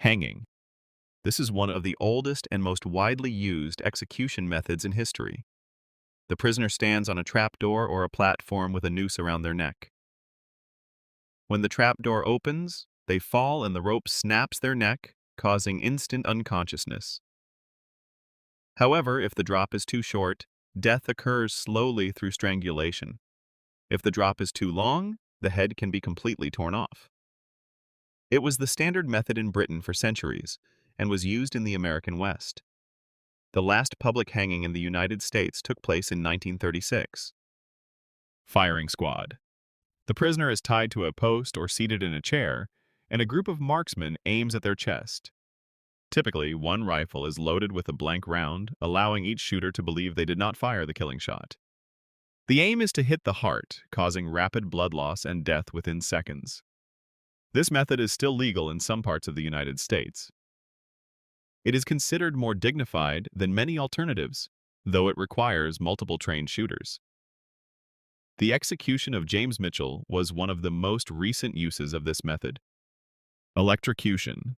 Hanging. This is one of the oldest and most widely used execution methods in history. The prisoner stands on a trapdoor or a platform with a noose around their neck. When the trapdoor opens, they fall and the rope snaps their neck, causing instant unconsciousness. However, if the drop is too short, death occurs slowly through strangulation. If the drop is too long, the head can be completely torn off. It was the standard method in Britain for centuries and was used in the American West. The last public hanging in the United States took place in 1936. Firing squad. The prisoner is tied to a post or seated in a chair, and a group of marksmen aims at their chest. Typically, one rifle is loaded with a blank round, allowing each shooter to believe they did not fire the killing shot. The aim is to hit the heart, causing rapid blood loss and death within seconds. This method is still legal in some parts of the United States. It is considered more dignified than many alternatives, though it requires multiple trained shooters. The execution of James Mitchell was one of the most recent uses of this method. Electrocution.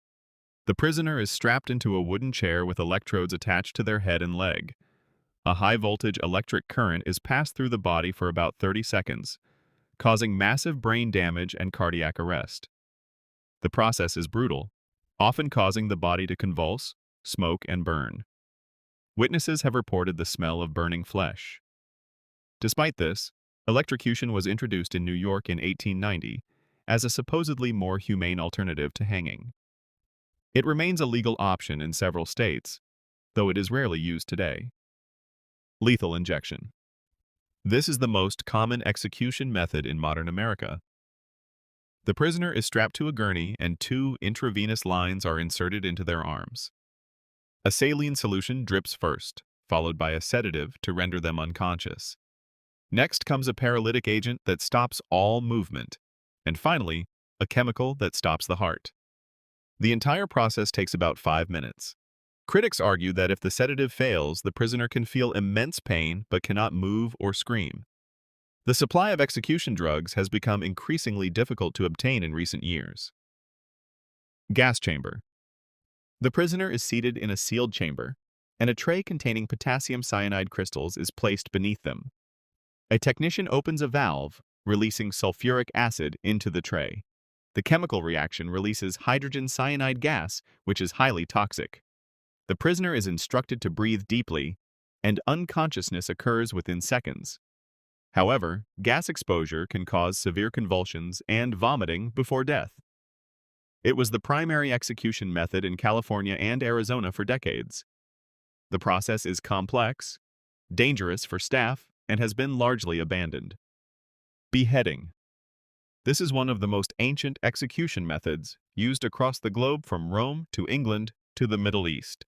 The prisoner is strapped into a wooden chair with electrodes attached to their head and leg. A high-voltage electric current is passed through the body for about 30 seconds, causing massive brain damage and cardiac arrest. The process is brutal, often causing the body to convulse, smoke, and burn. Witnesses have reported the smell of burning flesh. Despite this, electrocution was introduced in New York in 1890 as a supposedly more humane alternative to hanging. It remains a legal option in several states, though it is rarely used today. Lethal injection. This is the most common execution method in modern America. The prisoner is strapped to a gurney and 2 intravenous lines are inserted into their arms. A saline solution drips first, followed by a sedative to render them unconscious. Next comes a paralytic agent that stops all movement, and finally, a chemical that stops the heart. The entire process takes about 5 minutes. Critics argue that if the sedative fails, the prisoner can feel immense pain but cannot move or scream. The supply of execution drugs has become increasingly difficult to obtain in recent years. Gas chamber. The prisoner is seated in a sealed chamber, and a tray containing potassium cyanide crystals is placed beneath them. A technician opens a valve, releasing sulfuric acid into the tray. The chemical reaction releases hydrogen cyanide gas, which is highly toxic. The prisoner is instructed to breathe deeply, and unconsciousness occurs within seconds. However, gas exposure can cause severe convulsions and vomiting before death. It was the primary execution method in California and Arizona for decades. The process is complex, dangerous for staff, and has been largely abandoned. Beheading. This is one of the most ancient execution methods used across the globe from Rome to England to the Middle East.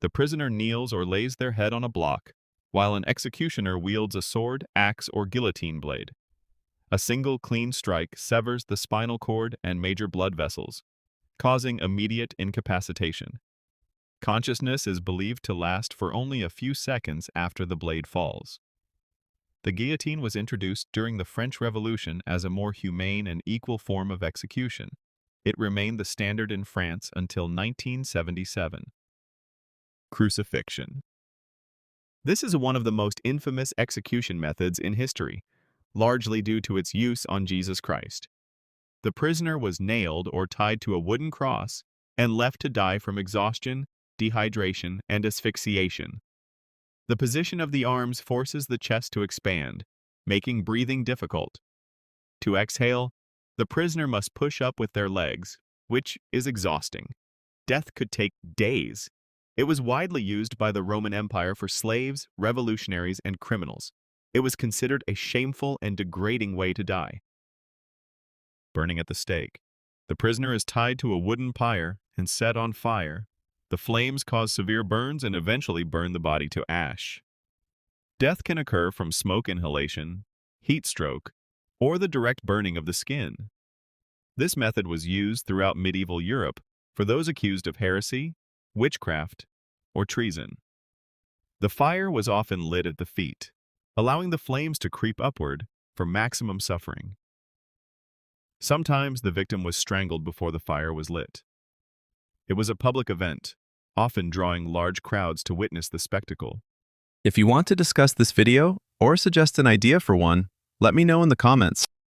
The prisoner kneels or lays their head on a block, while an executioner wields a sword, axe, or guillotine blade. A single clean strike severs the spinal cord and major blood vessels, causing immediate incapacitation. Consciousness is believed to last for only a few seconds after the blade falls. The guillotine was introduced during the French Revolution as a more humane and equal form of execution. It remained the standard in France until 1977. Crucifixion. This is one of the most infamous execution methods in history, largely due to its use on Jesus Christ. The prisoner was nailed or tied to a wooden cross and left to die from exhaustion, dehydration, and asphyxiation. The position of the arms forces the chest to expand, making breathing difficult. To exhale, the prisoner must push up with their legs, which is exhausting. Death could take days. It was widely used by the Roman Empire for slaves, revolutionaries, and criminals. It was considered a shameful and degrading way to die. Burning at the stake. The prisoner is tied to a wooden pyre and set on fire. The flames cause severe burns and eventually burn the body to ash. Death can occur from smoke inhalation, heat stroke, or the direct burning of the skin. This method was used throughout medieval Europe for those accused of heresy, witchcraft, or treason. The fire was often lit at the feet, allowing the flames to creep upward for maximum suffering. Sometimes the victim was strangled before the fire was lit. It was a public event, often drawing large crowds to witness the spectacle. If you want to discuss this video or suggest an idea for one, let me know in the comments.